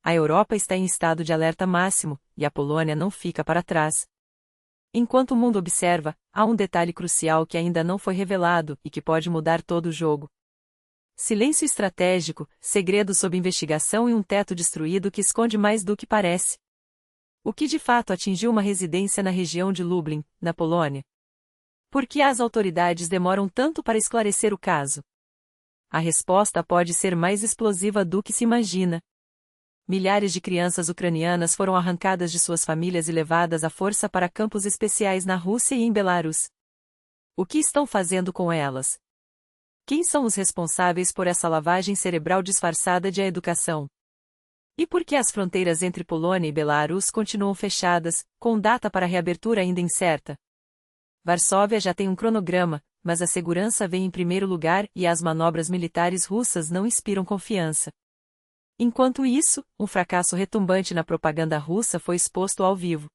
A Europa está em estado de alerta máximo, e a Polônia não fica para trás. Enquanto o mundo observa, há um detalhe crucial que ainda não foi revelado e que pode mudar todo o jogo. Silêncio estratégico, segredo sob investigação e um teto destruído que esconde mais do que parece. O que de fato atingiu uma residência na região de Lublin, na Polônia? Por que as autoridades demoram tanto para esclarecer o caso? A resposta pode ser mais explosiva do que se imagina. Milhares de crianças ucranianas foram arrancadas de suas famílias e levadas à força para campos especiais na Rússia e em Belarus. O que estão fazendo com elas? Quem são os responsáveis por essa lavagem cerebral disfarçada de educação? E por que as fronteiras entre Polônia e Belarus continuam fechadas, com data para reabertura ainda incerta? Varsóvia já tem um cronograma, mas a segurança vem em primeiro lugar e as manobras militares russas não inspiram confiança. Enquanto isso, um fracasso retumbante na propaganda russa foi exposto ao vivo.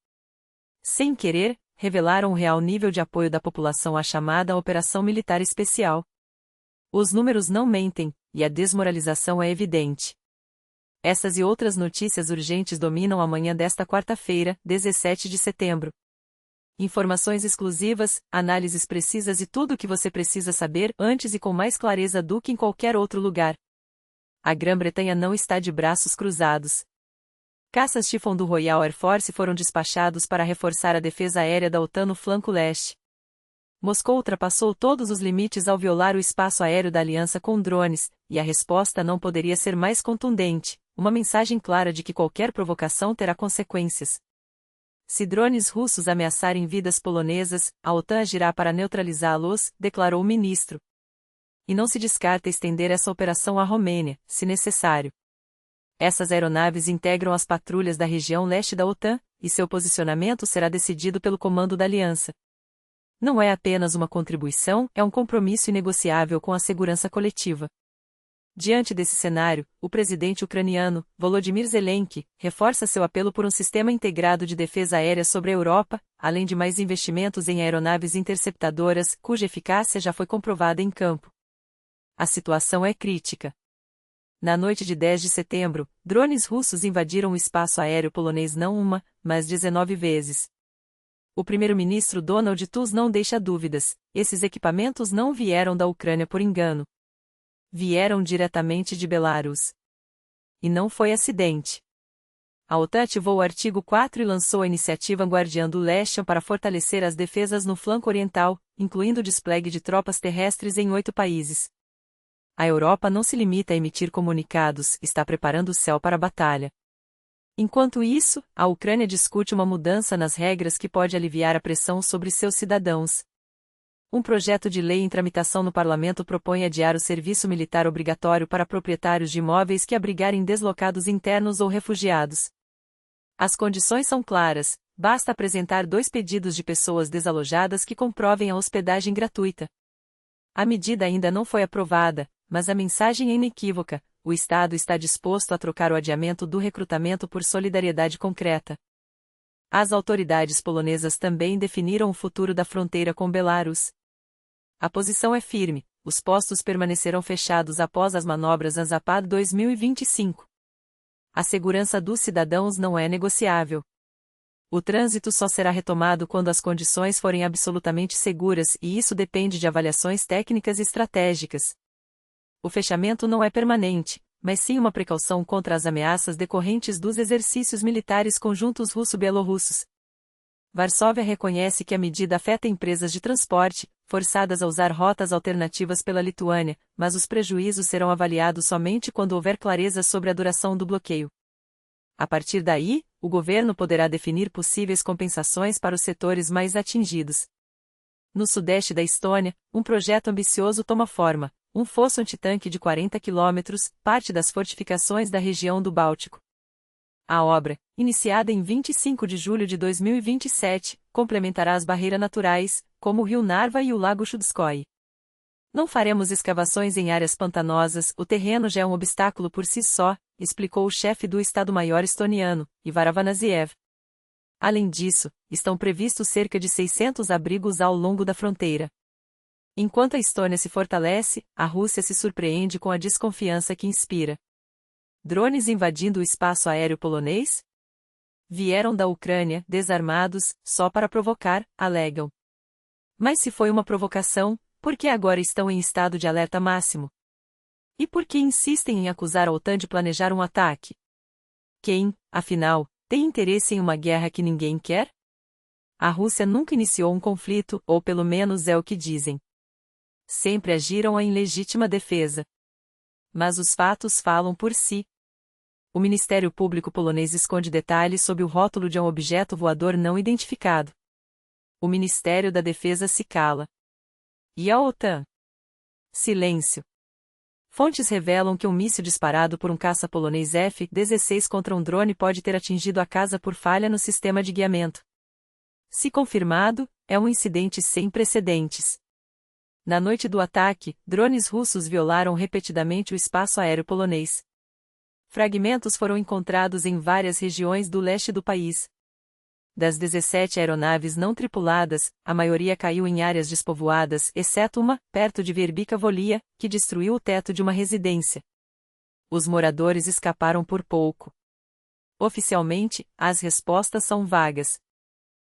Sem querer, revelaram o real nível de apoio da população à chamada Operação Militar Especial. Os números não mentem, e a desmoralização é evidente. Essas e outras notícias urgentes dominam a manhã desta quarta-feira, 17 de setembro. Informações exclusivas, análises precisas e tudo o que você precisa saber antes e com mais clareza do que em qualquer outro lugar. A Grã-Bretanha não está de braços cruzados. Caças Typhoon do Royal Air Force foram despachados para reforçar a defesa aérea da OTAN no flanco leste. Moscou ultrapassou todos os limites ao violar o espaço aéreo da aliança com drones, e a resposta não poderia ser mais contundente, uma mensagem clara de que qualquer provocação terá consequências. Se drones russos ameaçarem vidas polonesas, a OTAN agirá para neutralizá-los, declarou o ministro. E não se descarta estender essa operação à Romênia, se necessário. Essas aeronaves integram as patrulhas da região leste da OTAN, e seu posicionamento será decidido pelo comando da aliança. Não é apenas uma contribuição, é um compromisso inegociável com a segurança coletiva. Diante desse cenário, o presidente ucraniano, Volodymyr Zelensky, reforça seu apelo por um sistema integrado de defesa aérea sobre a Europa, além de mais investimentos em aeronaves interceptadoras, cuja eficácia já foi comprovada em campo. A situação é crítica. Na noite de 10 de setembro, drones russos invadiram o espaço aéreo polonês não uma, mas 19 vezes. O primeiro-ministro Donald Tusk não deixa dúvidas, esses equipamentos não vieram da Ucrânia por engano. Vieram diretamente de Belarus. E não foi acidente. A OTAN ativou o artigo 4 e lançou a iniciativa Guardiã do Leste para fortalecer as defesas no flanco oriental, incluindo o desplegue de tropas terrestres em 8 países. A Europa não se limita a emitir comunicados, está preparando o céu para a batalha. Enquanto isso, a Ucrânia discute uma mudança nas regras que pode aliviar a pressão sobre seus cidadãos. Um projeto de lei em tramitação no parlamento propõe adiar o serviço militar obrigatório para proprietários de imóveis que abrigarem deslocados internos ou refugiados. As condições são claras, basta apresentar 2 pedidos de pessoas desalojadas que comprovem a hospedagem gratuita. A medida ainda não foi aprovada, mas a mensagem é inequívoca: o Estado está disposto a trocar o adiamento do recrutamento por solidariedade concreta. As autoridades polonesas também definiram o futuro da fronteira com Belarus. A posição é firme: os postos permanecerão fechados após as manobras Anzapad 2025. A segurança dos cidadãos não é negociável. O trânsito só será retomado quando as condições forem absolutamente seguras e isso depende de avaliações técnicas e estratégicas. O fechamento não é permanente, mas sim uma precaução contra as ameaças decorrentes dos exercícios militares conjuntos russo-bielorrussos. Varsóvia reconhece que a medida afeta empresas de transporte, forçadas a usar rotas alternativas pela Lituânia, mas os prejuízos serão avaliados somente quando houver clareza sobre a duração do bloqueio. A partir daí, o governo poderá definir possíveis compensações para os setores mais atingidos. No sudeste da Estônia, um projeto ambicioso toma forma: um fosso antitanque de 40 quilômetros, parte das fortificações da região do Báltico. A obra, iniciada em 25 de julho de 2027, complementará as barreiras naturais, como o rio Narva e o lago Chudskoye. Não faremos escavações em áreas pantanosas, o terreno já é um obstáculo por si só, explicou o chefe do Estado-Maior estoniano, Ivar Afanasiev. Além disso, estão previstos cerca de 600 abrigos ao longo da fronteira. Enquanto a Estônia se fortalece, a Rússia se surpreende com a desconfiança que inspira. drones invadindo o espaço aéreo polonês? Vieram da Ucrânia, desarmados, só para provocar, alegam. Mas se foi uma provocação, por que agora estão em estado de alerta máximo? E por que insistem em acusar a OTAN de planejar um ataque? Quem, afinal, tem interesse em uma guerra que ninguém quer? A Rússia nunca iniciou um conflito, ou pelo menos é o que dizem. Sempre agiram em legítima defesa. Mas os fatos falam por si. O Ministério Público polonês esconde detalhes sob o rótulo de um objeto voador não identificado. O Ministério da Defesa se cala. E a OTAN? Silêncio. Fontes revelam que um míssil disparado por um caça polonês F-16 contra um drone pode ter atingido a casa por falha no sistema de guiamento. Se confirmado, é um incidente sem precedentes. Na noite do ataque, drones russos violaram repetidamente o espaço aéreo polonês. Fragmentos foram encontrados em várias regiões do leste do país. Das 17 aeronaves não tripuladas, a maioria caiu em áreas despovoadas, exceto uma, perto de Verbica Volia, que destruiu o teto de uma residência. Os moradores escaparam por pouco. Oficialmente, as respostas são vagas.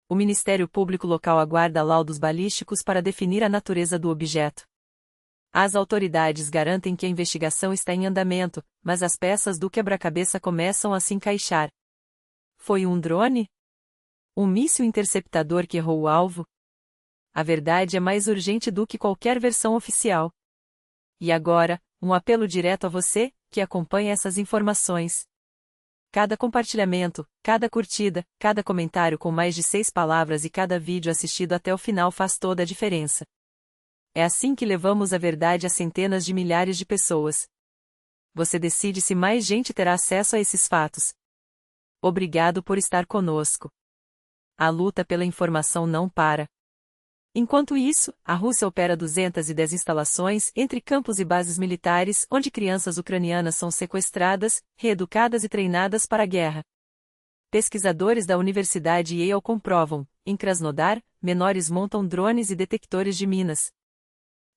O Ministério Público local aguarda laudos balísticos para definir a natureza do objeto. As autoridades garantem que a investigação está em andamento, mas as peças do quebra-cabeça começam a se encaixar. Foi um drone? Um míssil interceptador que errou o alvo? A verdade é mais urgente do que qualquer versão oficial. E agora, um apelo direto a você, que acompanha essas informações. Cada compartilhamento, cada curtida, cada comentário com mais de 6 palavras e cada vídeo assistido até o final faz toda a diferença. É assim que levamos a verdade a centenas de milhares de pessoas. Você decide se mais gente terá acesso a esses fatos. Obrigado por estar conosco. A luta pela informação não para. Enquanto isso, a Rússia opera 210 instalações entre campos e bases militares onde crianças ucranianas são sequestradas, reeducadas e treinadas para a guerra. Pesquisadores da Universidade Yale comprovam, em Krasnodar, menores montam drones e detectores de minas.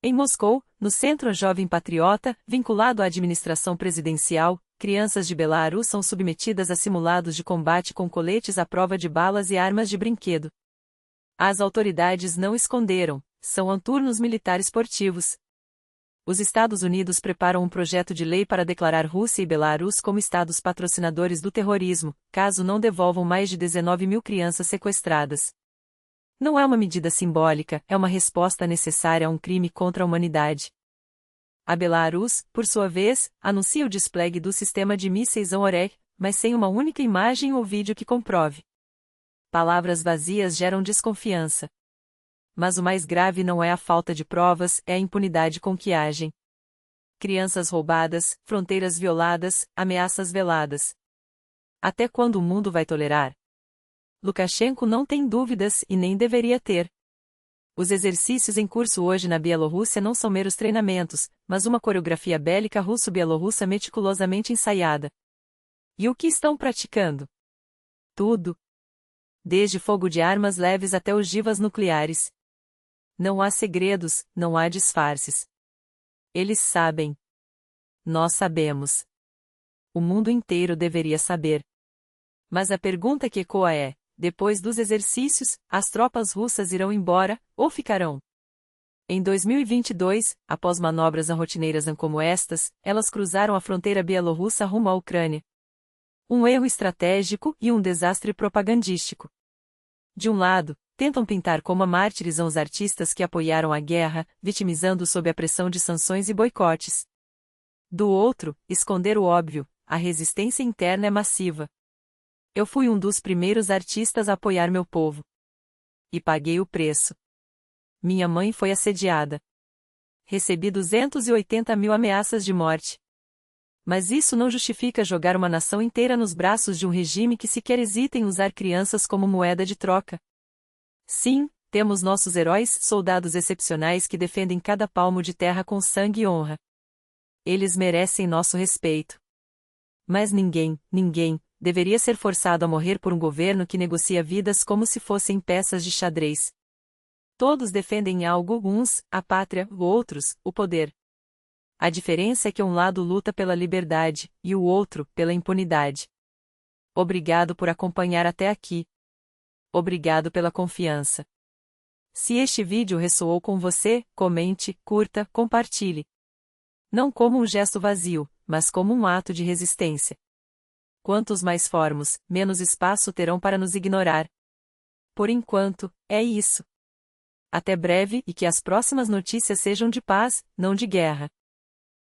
Em Moscou, no Centro Jovem Patriota, vinculado à administração presidencial, crianças de Belarus são submetidas a simulados de combate com coletes à prova de balas e armas de brinquedo. As autoridades não esconderam, são turnos militares esportivos. Os Estados Unidos preparam um projeto de lei para declarar Rússia e Belarus como estados patrocinadores do terrorismo, caso não devolvam mais de 19 mil crianças sequestradas. Não é uma medida simbólica, é uma resposta necessária a um crime contra a humanidade. A Belarus, por sua vez, anuncia o despliegue do sistema de mísseis Oreg, mas sem uma única imagem ou vídeo que comprove. Palavras vazias geram desconfiança. Mas o mais grave não é a falta de provas, é a impunidade com que agem. Crianças roubadas, fronteiras violadas, ameaças veladas. Até quando o mundo vai tolerar? Lukashenko não tem dúvidas e nem deveria ter. Os exercícios em curso hoje na Bielorrússia não são meros treinamentos, mas uma coreografia bélica russo-bielorrussa meticulosamente ensaiada. E o que estão praticando? Tudo. Desde fogo de armas leves até ogivas nucleares. Não há segredos, não há disfarces. Eles sabem. Nós sabemos. O mundo inteiro deveria saber. Mas a pergunta que ecoa é: depois dos exercícios, as tropas russas irão embora, ou ficarão? Em 2022, após manobras rotineiras como estas, elas cruzaram a fronteira bielorrussa rumo à Ucrânia. Um erro estratégico e um desastre propagandístico. De um lado, tentam pintar como mártires os artistas que apoiaram a guerra, vitimizando sob a pressão de sanções e boicotes. Do outro, esconder o óbvio: a resistência interna é massiva. Eu fui um dos primeiros artistas a apoiar meu povo. E paguei o preço. Minha mãe foi assediada. Recebi 280 mil ameaças de morte. Mas isso não justifica jogar uma nação inteira nos braços de um regime que sequer hesita em usar crianças como moeda de troca. Sim, temos nossos heróis, soldados excepcionais que defendem cada palmo de terra com sangue e honra. Eles merecem nosso respeito. Mas ninguém, deveria ser forçado a morrer por um governo que negocia vidas como se fossem peças de xadrez. Todos defendem algo, uns, a pátria, outros, o poder. A diferença é que um lado luta pela liberdade, e o outro, pela impunidade. Obrigado por acompanhar até aqui. Obrigado pela confiança. Se este vídeo ressoou com você, comente, curta, compartilhe. Não como um gesto vazio, mas como um ato de resistência. Quantos mais formos, menos espaço terão para nos ignorar. Por enquanto, é isso. Até breve e que as próximas notícias sejam de paz, não de guerra.